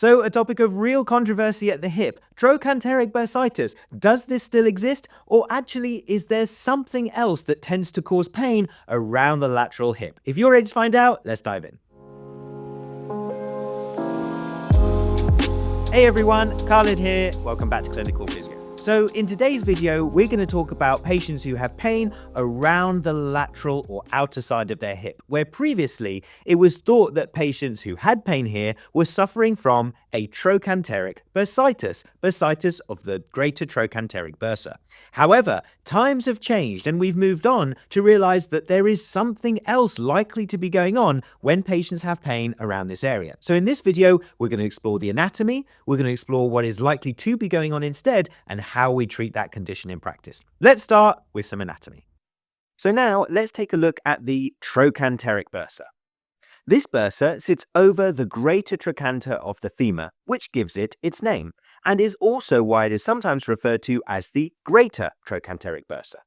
So, a topic of real controversy at the hip, trochanteric bursitis. Does this still exist? Or actually, is there something else that tends to cause pain around the lateral hip? If you're ready to find out, let's dive in. Hey everyone, Khalid here. Welcome back to Clinical Physio. So in today's video, we're going to talk about patients who have pain around the lateral or outer side of their hip, where previously it was thought that patients who had pain here were suffering from a trochanteric bursitis, bursitis of the greater trochanteric bursa. However, times have changed and we've moved on to realize that there is something else likely to be going on when patients have pain around this area. So in this video, we're going to explore the anatomy, we're going to explore what is likely to be going on instead, and how we treat that condition in practice. Let's start with some anatomy. So now let's take a look at the trochanteric bursa. This bursa sits over the greater trochanter of the femur, which gives it its name, and is also why it is sometimes referred to as the greater trochanteric bursa.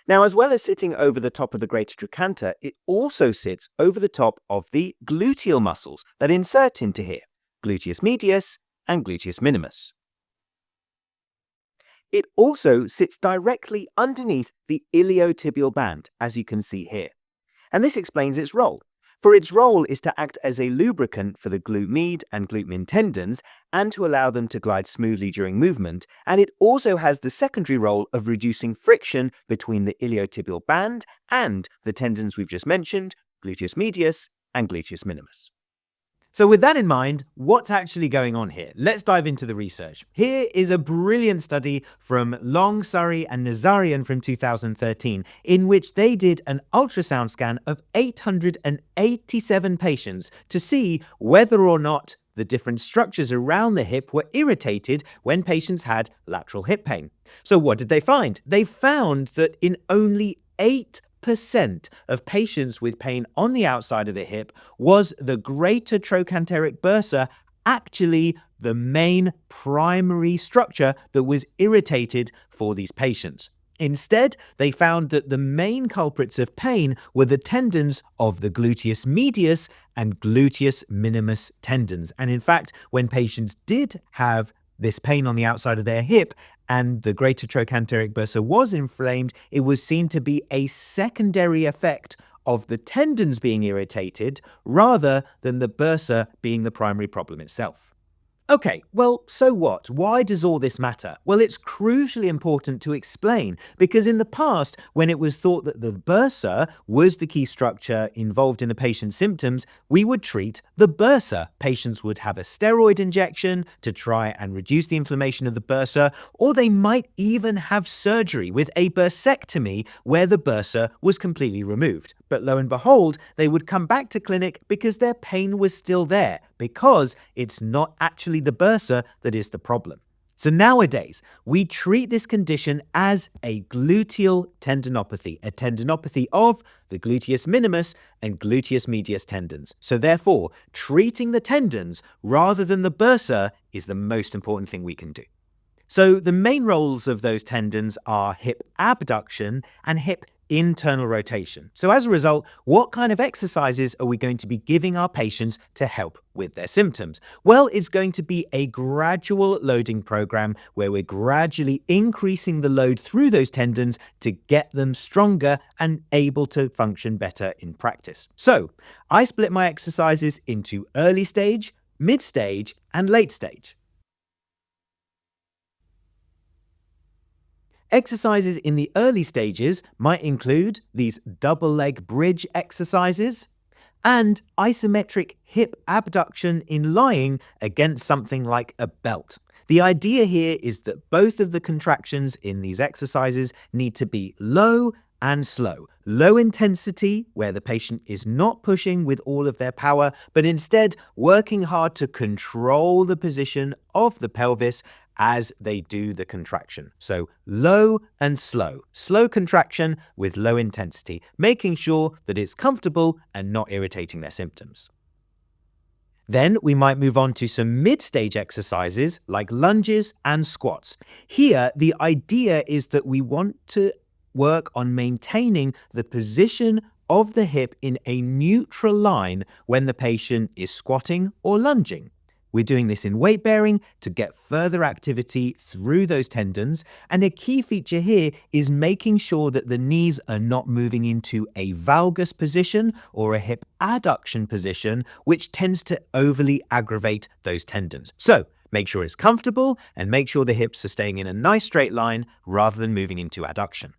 Now, as well as sitting over the top of the greater trochanter, it also sits over the top of the gluteal muscles that insert into here, gluteus medius and gluteus minimus. It also sits directly underneath the iliotibial band, as you can see here. And this explains its role. For its role is to act as a lubricant for the glute med and glute min tendons and to allow them to glide smoothly during movement, and it also has the secondary role of reducing friction between the iliotibial band and the tendons we've just mentioned, gluteus medius and gluteus minimus. So with that in mind, what's actually going on here? Let's dive into the research. Here is a brilliant study from Long, Surrey and Nazarian from 2013, in which they did an ultrasound scan of 887 patients to see whether or not the different structures around the hip were irritated when patients had lateral hip pain. So what did they find? They found that in only 8% of patients with pain on the outside of the hip was the greater trochanteric bursa actually the main primary structure that was irritated for these patients. Instead, they found that the main culprits of pain were the tendons of the gluteus medius and gluteus minimus tendons. And in fact, when patients did have this pain on the outside of their hip and the greater trochanteric bursa was inflamed, it was seen to be a secondary effect of the tendons being irritated rather than the bursa being the primary problem itself. Okay, well, so what? Why does all this matter? Well, it's crucially important to explain because in the past, when it was thought that the bursa was the key structure involved in the patient's symptoms, we would treat the bursa. Patients would have a steroid injection to try and reduce the inflammation of the bursa, or they might even have surgery with a bursectomy where the bursa was completely removed. But lo and behold, they would come back to clinic because their pain was still there, because it's not actually the bursa that is the problem. So nowadays, we treat this condition as a gluteal tendinopathy, a tendinopathy of the gluteus minimus and gluteus medius tendons. So therefore, treating the tendons rather than the bursa is the most important thing we can do. So the main roles of those tendons are hip abduction and hip internal rotation. So as a result, what kind of exercises are we going to be giving our patients to help with their symptoms? Well, it's going to be a gradual loading program where we're gradually increasing the load through those tendons to get them stronger and able to function better in practice. So I split my exercises into early stage, mid stage, and late stage. Exercises in the early stages might include these double leg bridge exercises and isometric hip abduction in lying against something like a belt. The idea here is that both of the contractions in these exercises need to be low and slow. Low intensity, where the patient is not pushing with all of their power, but instead working hard to control the position of the pelvis as they do the contraction. So low and slow. Slow contraction with low intensity, making sure that it's comfortable and not irritating their symptoms. Then we might move on to some mid-stage exercises like lunges and squats. Here, the idea is that we want to work on maintaining the position of the hip in a neutral line when the patient is squatting or lunging. We're doing this in weight bearing to get further activity through those tendons. And a key feature here is making sure that the knees are not moving into a valgus position or a hip adduction position, which tends to overly aggravate those tendons. So make sure it's comfortable and make sure the hips are staying in a nice straight line rather than moving into adduction.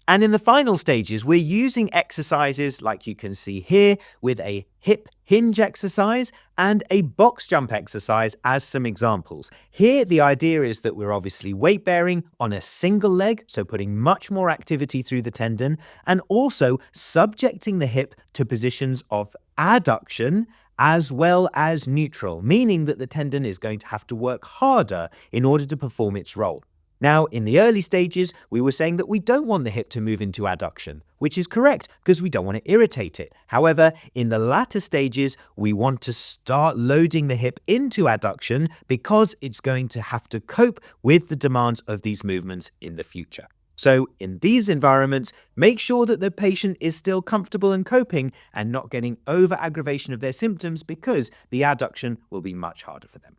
And in the final stages, we're using exercises like you can see here with a hip hinge exercise and a box jump exercise as some examples. Here, the idea is that we're obviously weight bearing on a single leg, so putting much more activity through the tendon, and also subjecting the hip to positions of adduction as well as neutral, meaning that the tendon is going to have to work harder in order to perform its role. Now, in the early stages, we were saying that we don't want the hip to move into adduction, which is correct because we don't want to irritate it. However, in the latter stages, we want to start loading the hip into adduction because it's going to have to cope with the demands of these movements in the future. So in these environments, make sure that the patient is still comfortable and coping and not getting over aggravation of their symptoms because the adduction will be much harder for them.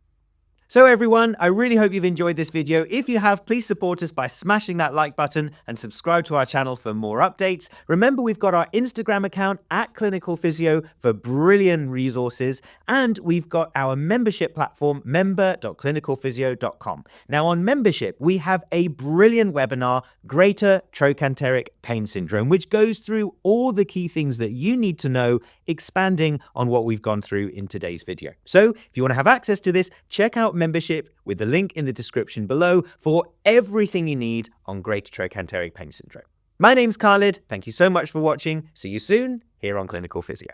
So everyone, I really hope you've enjoyed this video. If you have, please support us by smashing that like button and subscribe to our channel for more updates. Remember, we've got our Instagram account @ClinicalPhysio for brilliant resources, and we've got our membership platform, member.clinicalphysio.com. Now on membership, we have a brilliant webinar, Greater Trochanteric Pain Syndrome, which goes through all the key things that you need to know, expanding on what we've gone through in today's video. So if you want to have access to this, check out membership with the link in the description below for everything you need on Greater Trochanteric Pain Syndrome. My name's Khalid. Thank you so much for watching. See you soon here on Clinical Physio.